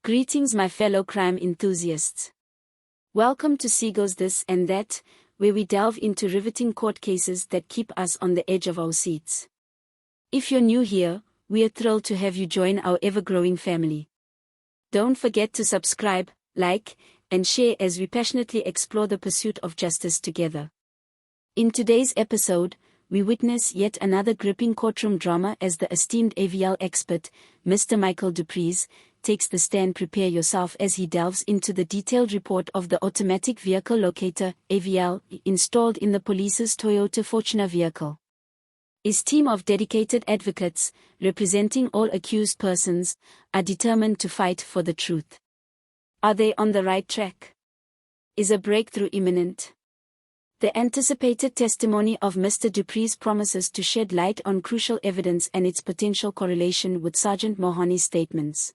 Greetings my fellow crime enthusiasts. Welcome to Sego's This and That, where we delve into riveting court cases that keep us on the edge of our seats. If you're new here, we are thrilled to have you join our ever-growing family. Don't forget to subscribe, like, and share as we passionately explore the pursuit of justice together. In today's episode, we witness yet another gripping courtroom drama as the esteemed AVL expert, Mr. Michael Dupreez, takes the stand. Prepare yourself as he delves into the detailed report of the Automatic Vehicle Locator, AVL, installed in the police's Toyota Fortuner vehicle. His team of dedicated advocates, representing all accused persons, are determined to fight for the truth. Are they on the right track? Is a breakthrough imminent? The anticipated testimony of Mr. Dupreez promises to shed light on crucial evidence and its potential correlation with Sergeant Mogane's statements.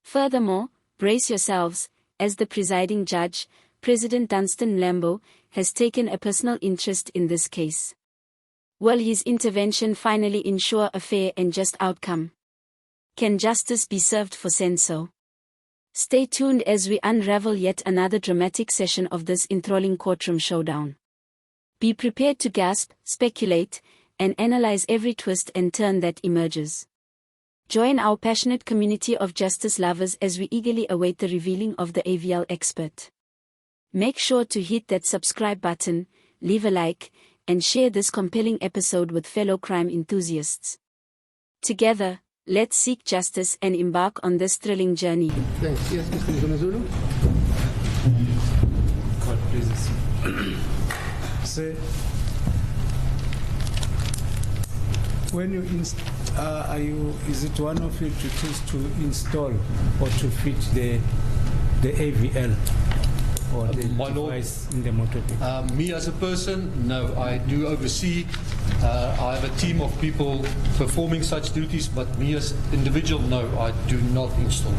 Furthermore, brace yourselves, as the presiding judge, President Dunston Mlambo, has taken a personal interest in this case. Will his intervention finally ensure a fair and just outcome? Can justice be served for Senzo? Stay tuned as we unravel yet another dramatic session of this enthralling courtroom showdown. Be prepared to gasp, speculate, and analyze every twist and turn that emerges. Join our passionate community of justice lovers as we eagerly await the revealing of the AVL expert. Make sure to hit that subscribe button, leave a like, and share this compelling episode with fellow crime enthusiasts. Together, let's seek justice and embark on this thrilling journey. Thanks. Yes, Mr. Mazulu. God please. Sir, when you is it one of your duties to install or to fit the AVL or the device in the motor vehicle? Me as a person, no. I do oversee. I have a team of people performing such duties, but me as individual, no, I do not install.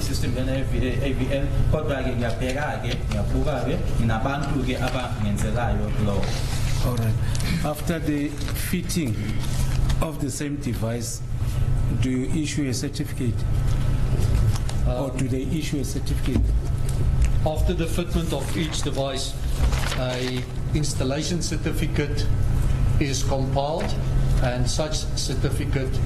System AVL All right. After the fitting of the same device, do you issue a certificate? Or do they issue a certificate? After the fitment of each device, a installation certificate is compiled, and such certificate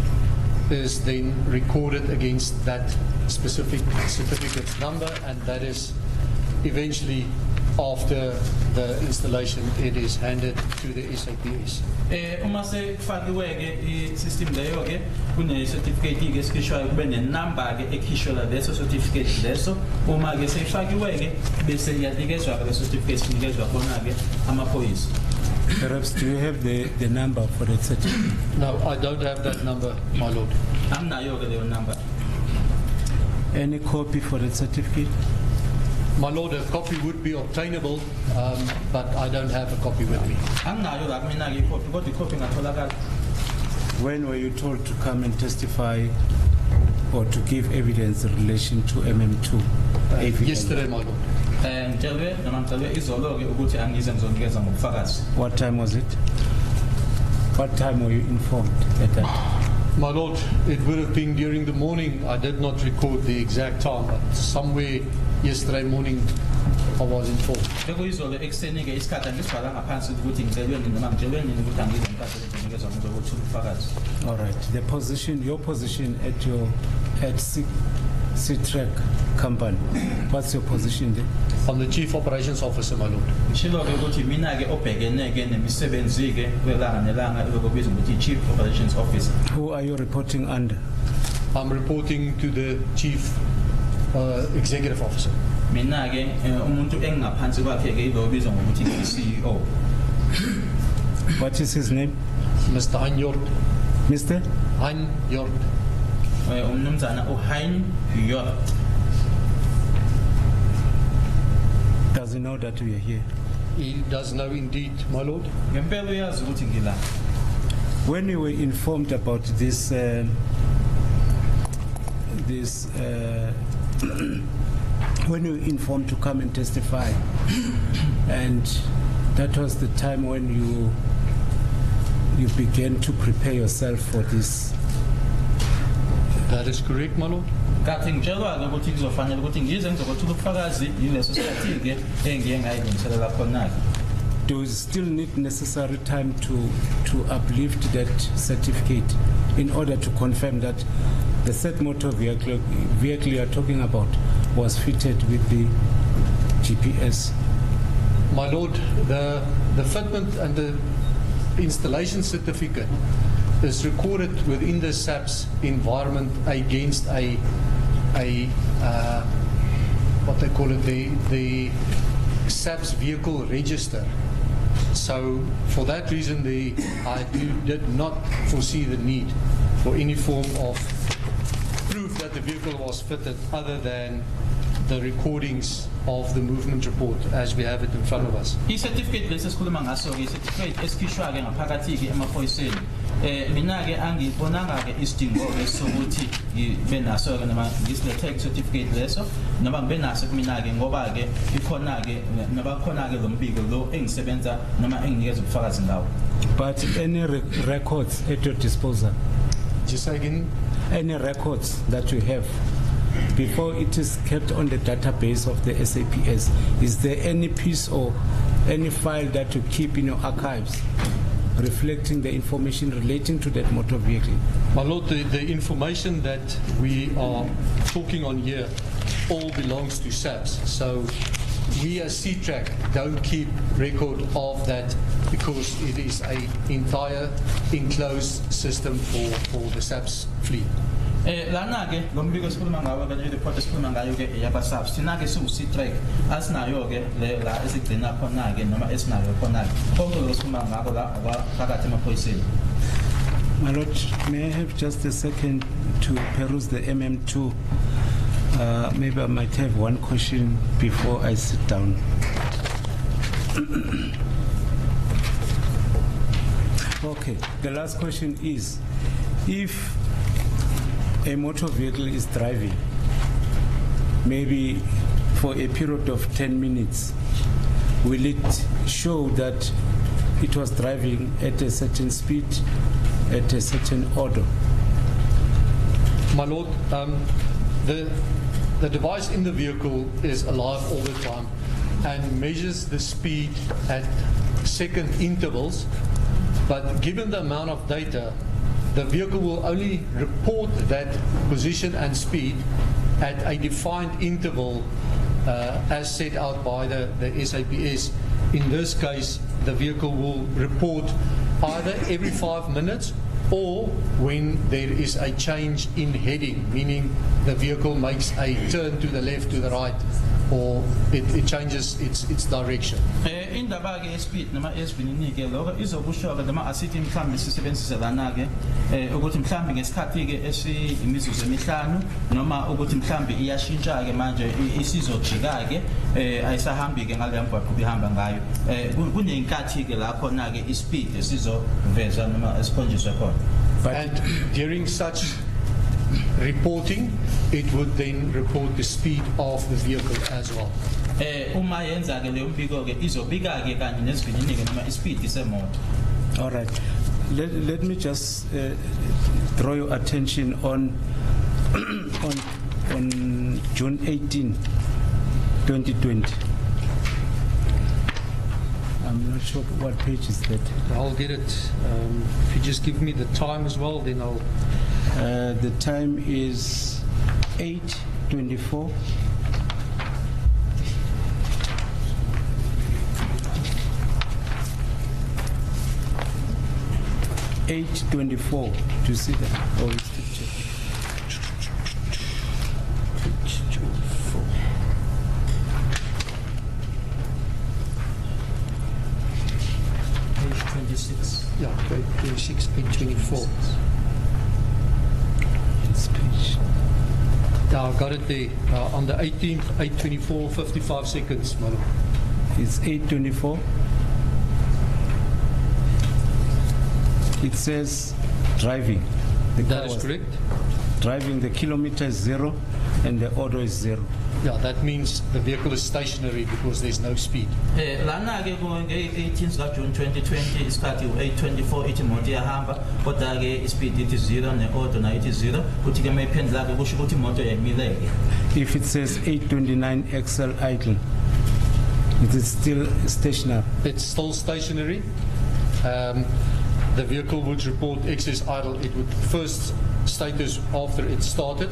is then recorded against that specific certificate number, and that is eventually, after the installation, it is handed to the SAPS. Uma se kufakiwe system leyo kune certificate esikhishwayo kube nenamba ekhishwa leso certificate leso. Uma ke seyifakiwe bese iyanikezwa ke certificate inikezwa khona ke amaphoyisa. Perhaps do you have the number for the certificate? No, I don't have that number, my lord. Amnayo ke leyo number. Any copy for the certificate? My lord, a copy would be obtainable, but I don't have a copy with me. When were you told to come and testify or to give evidence in relation to MM2? Yesterday, my lord. What time was it? What time were you informed at that? My lord, it would have been during the morning. I did not record the exact time, but somewhere yesterday morning I was informed. All right. The position, your position at C-Track company. What's your position there? I'm the Chief Operations Officer, my lord. Chief Operations Officer. Who are you reporting under? I'm reporting to the Chief Executive Officer. CEO. What is his name? Mr. Hanyort. Mr. Hanyort. Does he know that we are here? He does know indeed, my lord. When you were informed about this, when you were informed to come and testify, and that was the time when you began to prepare yourself for this That is correct, my lord. Kathi ngitshelwa-ke ukuthi kuzofanele ukuthi ngize ngizokuthula ubufakazi yileso sikhathi-ke engiye ngayilungiselela khona-ke. Do you still need necessary time to uplift that certificate in order to confirm that the said motor vehicle you are talking about was fitted with the GPS? My lord, the fitment and the installation certificate is recorded within the SAP's environment against a what they call it, the SAP's vehicle register. So for that reason, I did not foresee the need for any form of proof that the vehicle was fitted other than the recordings of the movement report as we have it in front of us. I-certificate lesi esikhuluma ngaso-ke i-certificate esikhishwa-ke ngaphakathi-ke emaphoyiseni. Mina-ke angibonanga-ke isidingo-ke sokuthi ngibe naso-ke noma ngisilethe i-certificate leso noma ngibe naso kumina-ke ngoba-ke ikhona-ke nabakhona-ke lo mbiko lo engisebenza noma enginikeza ubufakazi ngawo. But any records at your disposal? Just again? Any records that you have before it is kept on the database of the SAPS? Is there any piece or any file that you keep in your archives reflecting the information relating to that motor vehicle? My lord, the information that we are talking on here all belongs to SAPS. So we as C-Track don't keep record of that because it is an entire enclosed system for the SAPS fleet. Lana-ke lo mbiko esikhuluma ngawo-ke le report esikhuluma ngayo-ke eyaba-SAPS thina-ke siwu-C-Track asinayo-ke la esigcina khona-ke noma esinayo khona-ke konke lokho esikhuluma ngako la phakathi emaphoyiseni. My lord, may I have just a second to peruse the MM2? Maybe I might have one question before I sit down. Okay, the last question is, if a motor vehicle is driving, maybe for a period of 10 minutes, will it show that it was driving at a certain speed, at a certain order? My lord, the device in the vehicle is alive all the time and measures the speed at second intervals, but given the amount of data, the vehicle will only report that position and speed at a defined interval as set out by the SAPS. In this case, the vehicle will report either every 5 minutes or when there is a change in heading, meaning the vehicle makes a turn to the left, to the right, or it changes its direction. Indaba-ke ye-speed noma esivinini-ke lokho izokusho-ke noma asithi mhlawumbe sisebenzise lana-ke ukuthi mhlawumbe ngesikhathi-ke esiyimizuzu emihlanu noma ukuthi mhlawumbe iyashintsha-ke manje isizojika-ke ayisahambi-ke ngaleyo mgwaqo ibihamba ngayo. Kuney'nkathi-ke la khona-ke i-speed esizoveza noma esikhonjiswe khona. And during such reporting, it would then report the speed of the vehicle as well. Uma yenza-ke leyo mbiko-ke izobika-ke kanye nesivinini-ke noma ispeed semoto. All right. Let me just draw your attention on on June 18, 2020. I'm not sure what page is that. I'll get it. If you just give me the time as well, then I'll... The time is 8:24. 8:24. Do you see that? Oh, it's the check. 26. Yeah, 26, 8:24. It's page. Yeah, I got it there. On the 18th, 8:24, 55 seconds, madam. It's 8:24. It says driving. That is correct. Driving, the kilometer is 0 and the order is 0. Yeah, that means the vehicle is stationary because there's no speed. Lana ke ko nge 18th ka June 2020 isikhathi u8:24 ithi imoto iyahamba kodwa ke ispeed ithi 0 ne-auto na ithi 0 kuthi ke mayiphendula ke kusho ukuthi imoto yayimileke. If it says 829 XL idle, it is still stationary. It's still stationary. The vehicle would report excess idle. It would first status after it started.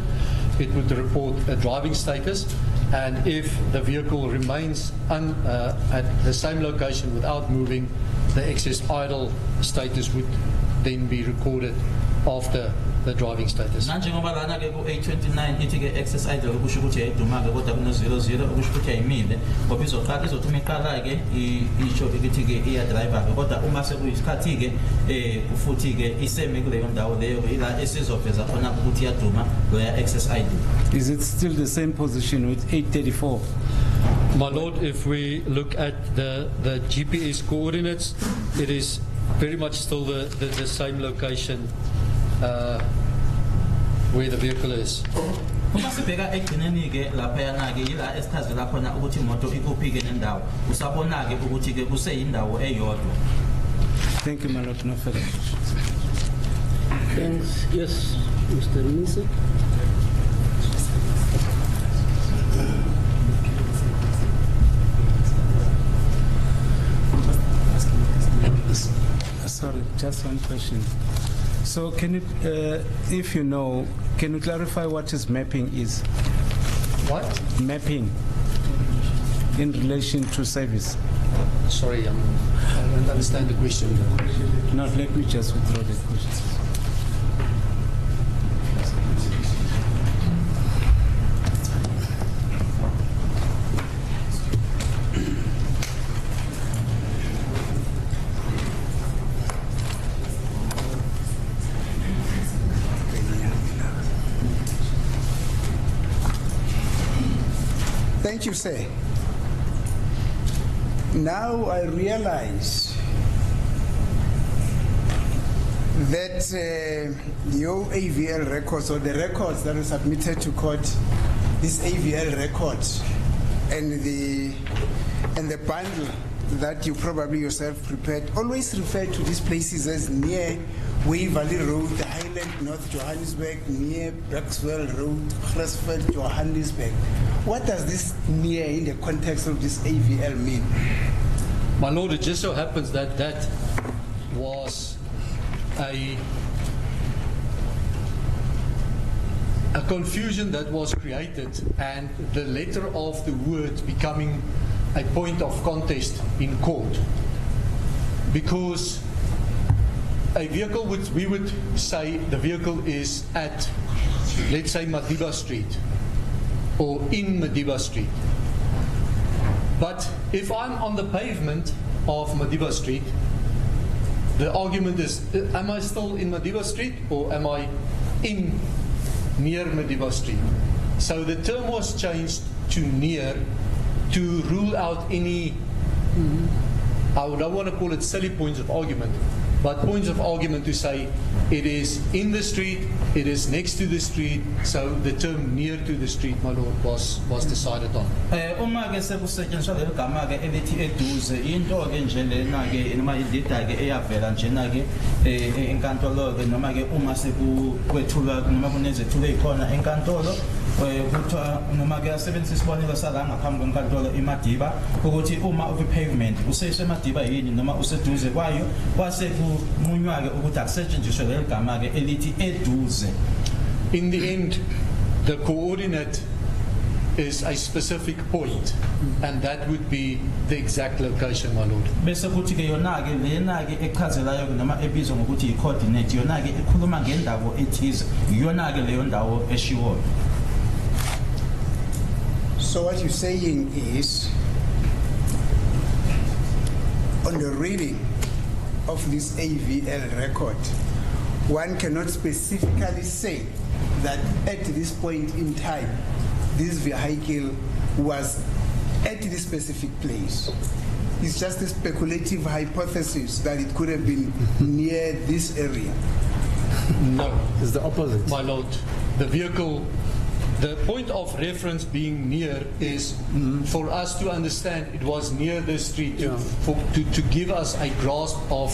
It would report a driving status, and if the vehicle remains at the same location without moving, the excess idle status would then be recorded after the driving status. Nanjengoba lana ke ku829 ithi ke excess idle kusho ukuthi ayiduma ke kodwa kuno 00 kusho ukuthi ayimile ngoba izoqala izothuma iqala ke isho ukuthi ke iya driver ke kodwa uma sekuyisikhathi ke futhi ke iseme kuleyo ndawo leyo ila esizoveza khona ukuthi iyaduma loya excess idle. Is it still the same position with 834? My Lord, if we look at the GPS coordinates, it is very much still the same location where the vehicle is. Uma sibheka egcineni ke lapha yana ke ila esichazela khona ukuthi imoto ikuphi ke nendawo usabona ke ukuthi ke kuseyindawo eyodwa. Thank you, my Lord. No further questions. Thanks. Yes, Mr. Misa. Sorry, just one question. So can you, if you know, can you clarify what is mapping is? What? Mapping in relation to service. Sorry, I don't understand the question. No, let me just withdraw the question. Thank you, sir. Now I realize that your AVL records or the records that are submitted to court, this AVL record and the bundle that you probably yourself prepared always refer to these places as near Way Valley Road, Highland, North Johannesburg, near Braxwell Road, Cresford, Johannesburg. What does this near in the context of this AVL mean? My Lord, it just so happens that that was a confusion that was created, and the letter of the word becoming a point of contest in court. Because a vehicle, we would say the vehicle is at, let's say, Madiba Street or in Madiba Street. But if I'm on the pavement of Madiba Street, the argument is, am I still in Madiba Street or am I in near Madiba Street? So the term was changed to near to rule out any, I don't want to call it silly points of argument, but points of argument to say it is in the street, it is next to the street, so the term near to the street, my Lord, was decided on. Uma ke sekusetshenziswa lelo gama ke elithi eduze into ke nje lena ke noma idata ke eyavela njena ke enkantolo ke noma ke uma sekukwethulwa noma kunezethulo ezikhona enkantolo kuthiwa noma ke asebenzisa isibonelo sala ngaphambi kwenkantolo iMadiba ukuthi uma ukwi-pavement usesemadiba yini noma useduze kwayo kwase kunqunywa ke ukuthi akusetshenziswe lelo gama ke elithi eduze. In the end, the coordinate is a specific point, and that would be the exact location, my Lord. Bese kuthi ke yona ke lena ke echazelayo noma ebizwa ngokuthi i-coordinate yona ke ikhuluma ngendawo ethize yona ke leyo ndawo eshiwo. So what you're saying is, on the reading of this AVL record, one cannot specifically say that at this point in time, this vehicle was at this specific place. It's just a speculative hypothesis that it could have been near this area. No, It's the opposite. my Lord. The vehicle The point of reference being near is for us to understand it was near the street to give us a grasp of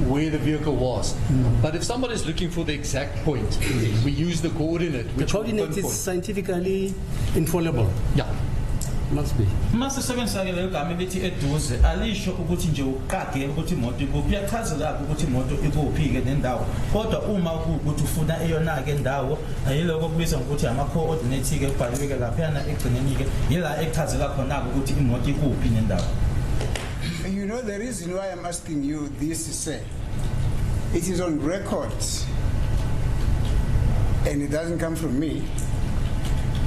where the vehicle was. But if somebody is looking for the exact point, we use the coordinate. The coordinate is scientifically infallible. Yeah. Must be. Mase sebenzisa ke le gama elithi eduze alisho ukuthi nje ukage ukuthi imoto ikuphi yachazela ukuthi imoto ikuphi ke nendawo kodwa uma ukuthi ufuna eyona ke ndawo ayiloko kubizwa ukuthi ama coordinate ke kubhaliwe ke lapha yana egcineni ke yila echazela khona ukuthi imoto ikuphi nendawo. You know the reason why I'm asking you this, sir, it is on record and it doesn't come from me.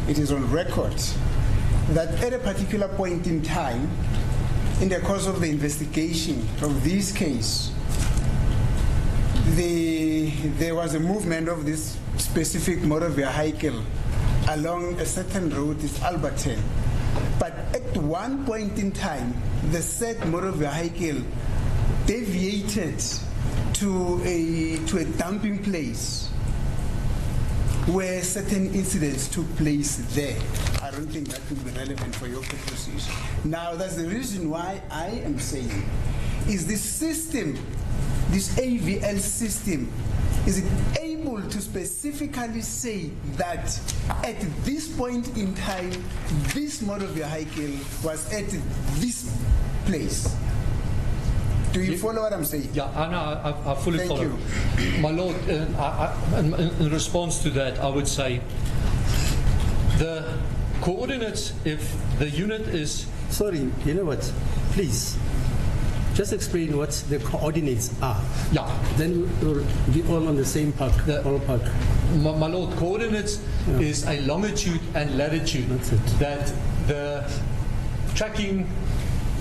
It is on record that at a particular point in time, in the course of the investigation of this case, there was a movement of this specific motor vehicle along a certain road, it's Alberton. But at one point in time, the said motor vehicle deviated to a dumping place where certain incidents took place there. I don't think that would be relevant for your purposes. Now, that's the reason why I am saying, is this system, this AVL system, is it able to specifically say that at this point in time, this motor vehicle was at this place? Do you follow what I'm saying? Yeah, I fully Thank follow. you. My Lord, in response to that, I would say the coordinates, if the unit is... Sorry, you know what? Please, just explain what the coordinates are. Yeah. Then we'll be all on the same park, all park. My Lord, coordinates is a longitude and latitude that the tracking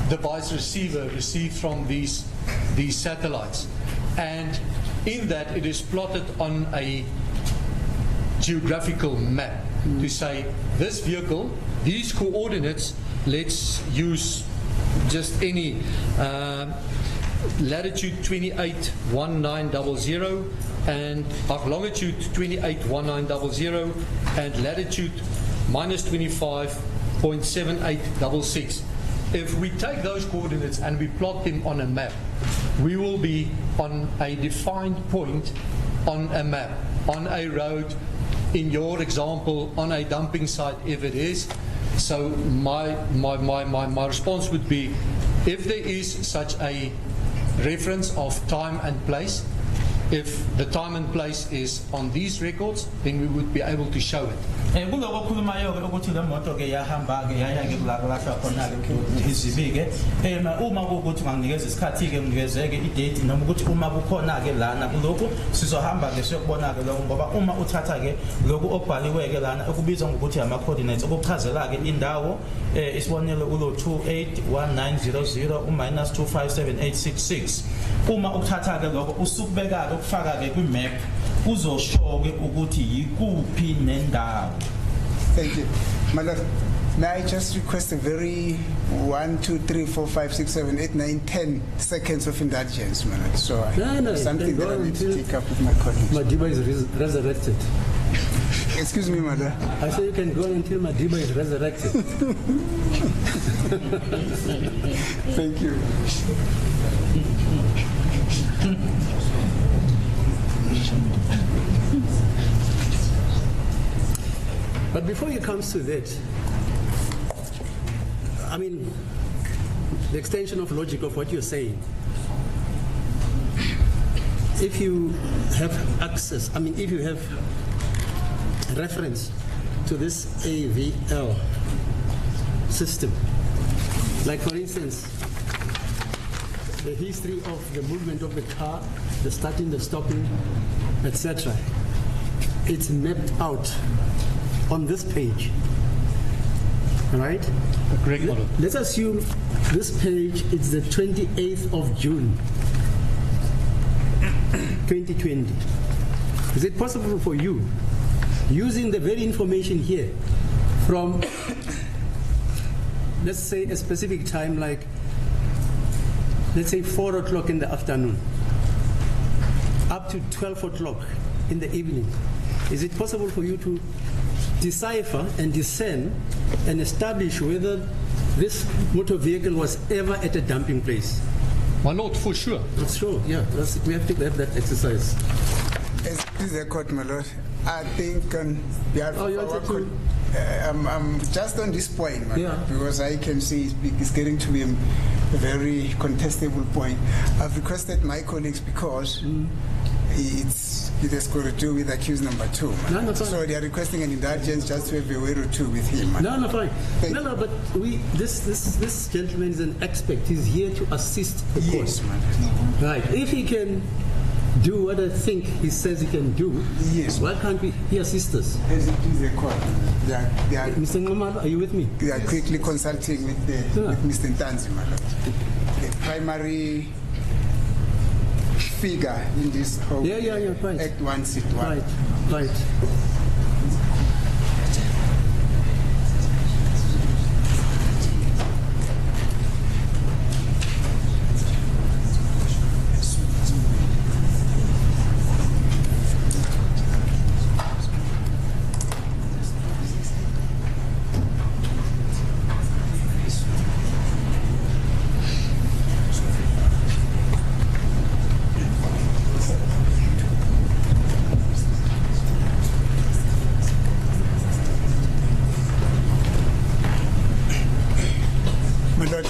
device receiver received from these satellites, and in that it is plotted on a geographical map to say this vehicle, these coordinates, let's use just any latitude 281900 and longitude 281900 and latitude minus 25.7866. If we take those coordinates and we plot them on a map, we will be on a defined point on a map, on a road, in your example, on a dumping site, if it is. So my response would be, if there is such a reference of time and place, if the time and place is on these records, then we would be able to show it. Kuloko khulumayo ke ukuthi le moto ke yahamba ke yaya ke kulala khona ke izibike uma ukuthi nganginikeza isikhathi ke ngivezeke idate noma ukuthi uma kukhona ke lana kuloko sizohamba ke siyokubona ke lokho ngoba uma uthatha ke lokho obhaliwe ke lana okubizwa ngokuthi ama coordinates okuchazela ke indawo isibonelo ulo 281900 minus 257866 uma uthatha ke lokho usukubeka ke ukufaka ke kwi map uzosho ke ukuthi yikuphi nendawo. Thank you. My Lord, may I just request a very 1, 2, 3, 4, 5, 6, 7, 8, 9, 10 seconds of indulgence, my Lord. So something that I need to take up with my colleagues. Madiba is resurrected. Excuse me, Mother. I say you can go until Madiba is resurrected. Thank you. But before he comes to that, I mean, the extension of logic of what you're saying, if you have access, I mean, if you have reference to this AVL system, like for instance, the history of the movement of the car, the starting, the stopping, etc., it's mapped out on this page, right? Great model. Let's assume this page is the 28th of June, 2020. Is it possible for you, using the very information here, from, let's say, a specific time, like, let's say 4 o'clock in the afternoon, up to 12 o'clock in the evening, is it possible for you to decipher and discern and establish whether this motor vehicle was ever at a dumping place? My lord, for sure. That's sure, yeah. We have to have that exercise. Excuse the court, my lord. I think on behalf of you our wanted to... I'm just on this point, my lord, Yeah. because I can see it's getting to be a very contestable point. I've requested my colleagues because it has got to do with accused number 2. No, no, fine. So they are requesting an indulgence just to have a word or two with him. No, fine. Thank No, but this gentleman is an expert. He's here to assist the court. Yes, man. Right. If he can do what I think he says he can do, Yes. why can't he assist us? As it is the court, they are Mr. Ngomalo, are you with me? we are quickly consulting with with Mr. Ntanzi, my lord. The primary figure in this whole Yeah, right. Act 1, Sit 1. Right. My lord,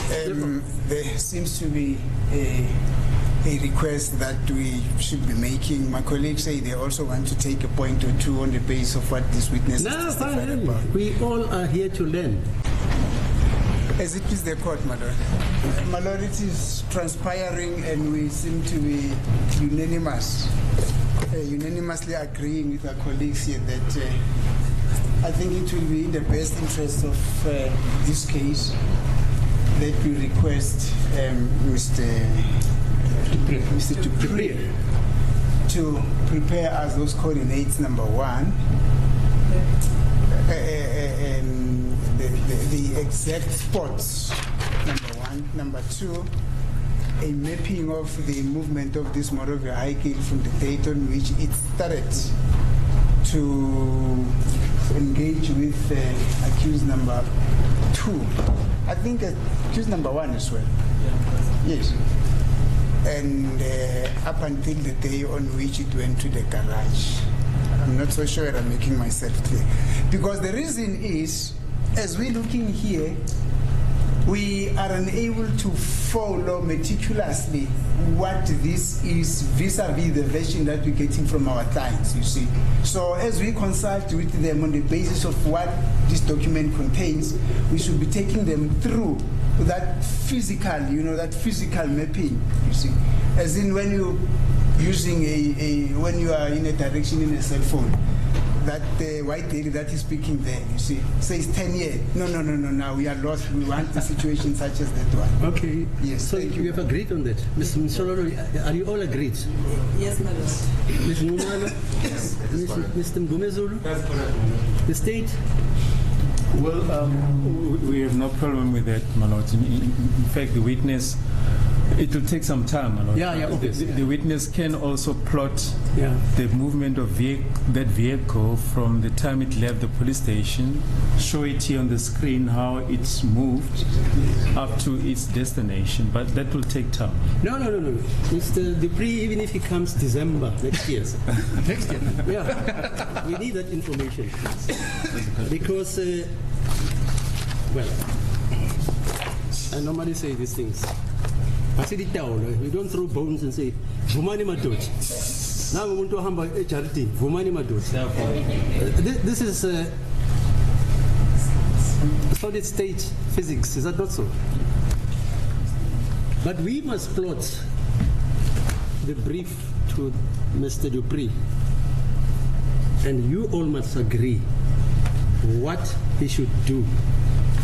there seems to be a request that we should be making. My colleagues say they also want to take a point or two on the basis of what this witness No, testified fine. about. We all are here to learn. As it is the court, my lord. My lord, it is transpiring and we seem to be unanimously agreeing with our colleagues here that I think it will be in the best interest of this case that we request Mr. Dupreez to prepare us those coordinates, number 1, the exact spots, number 1. Number 2, a mapping of the movement of this motor vehicle from the date on which it started to engage with accused number 2. I think accused number 1 as well. Yes. And up until the day on which it went to the garage. I'm not so sure I'm making myself clear. Because the reason is, as we're looking here, we are unable to follow meticulously what this is vis-a-vis the version that we're getting from our clients, you see. So as we consult with them on the basis of what this document contains, we should be taking them through that physical, that physical mapping, you see. As in when you're using when you are in a direction in a cell phone, that white lady that is speaking there, you see, says 10 years. No, now we are lost. We want a situation such as that one. Okay. Yes. So you have agreed on that. Mr. Msololo, are you all agreed? Yes, my lord. Ms. Ngumalo? Yes. Mr. Ngumezulu? That's correct. The state? Well, we have no problem with that, my lord. In fact, the witness, it will take some time, my lord. Yeah, obviously. The witness can also plot the movement of that vehicle from the time it left the police station, show it here on the screen how it's moved up to its destination, but that will take time. No. Mr. Dupreez, even if he comes December next year. Next year? Yeah. We need that information. Because, I normally say these things. We don't throw bones and say, Vumani Madot. Now we want to hamba a charity, Vumani Madot. This is solid state physics, is that not so? But we must plot the brief to Mr. Dupreez, and you all must agree what he should do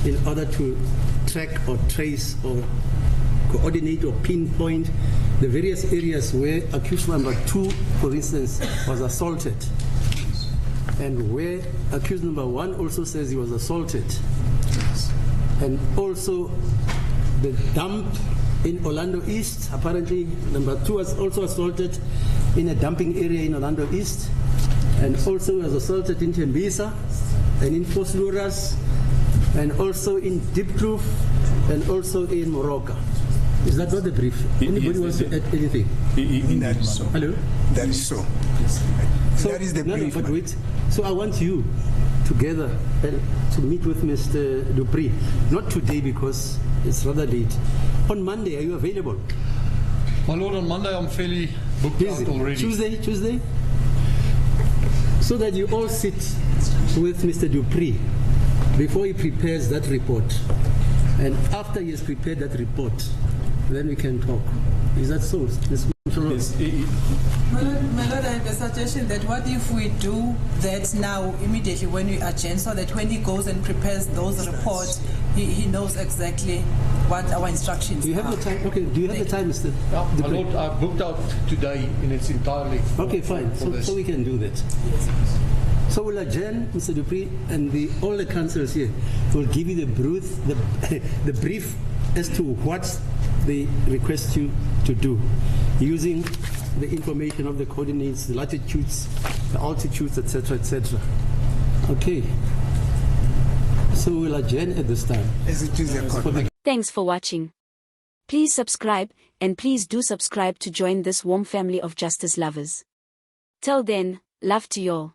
in order to track or trace or coordinate or pinpoint the various areas where accused number 2, for instance, was assaulted, and where accused number 1 also says he was assaulted, and also the dump in Orlando East. Apparently number 2 was also assaulted in a dumping area in Orlando East, and also was assaulted in Tembisa, and in Phosphorus, and also in Deep Kloof, and also in Morocco. Is that not the brief? Anybody wants to add anything? That is so. Hello? That is so. So, That is the no, brief. but wait. So I want you together to meet with Mr. Dupreez. Not today because it's rather late. On Monday, are you available? My lord, on Monday I'm fairly booked out already. Tuesday? So that you all sit with Mr. Dupreez before he prepares that report. And after he has prepared that report, then we can talk. Is that so? Yes. My Lord, I have a suggestion that what if we do that now immediately when we adjourn, so that when he goes and prepares those reports, he knows exactly what our instructions Do you have are. the time? Okay, do you have the time, Mr. My Dupreez? lord, I've booked out today in its entirety. Okay, fine. for this. So we can do that. So we'll adjourn, Mr. Dupreez, and all the councillors here will give you the brief as to what they request you to do, using the information of the coordinates, the latitudes, the altitudes, etc., etc. Okay. So we'll adjourn at this time. As it is a court. Thanks for watching. Please subscribe, and please do subscribe to join this warm family of justice lovers. Till then, love to you all.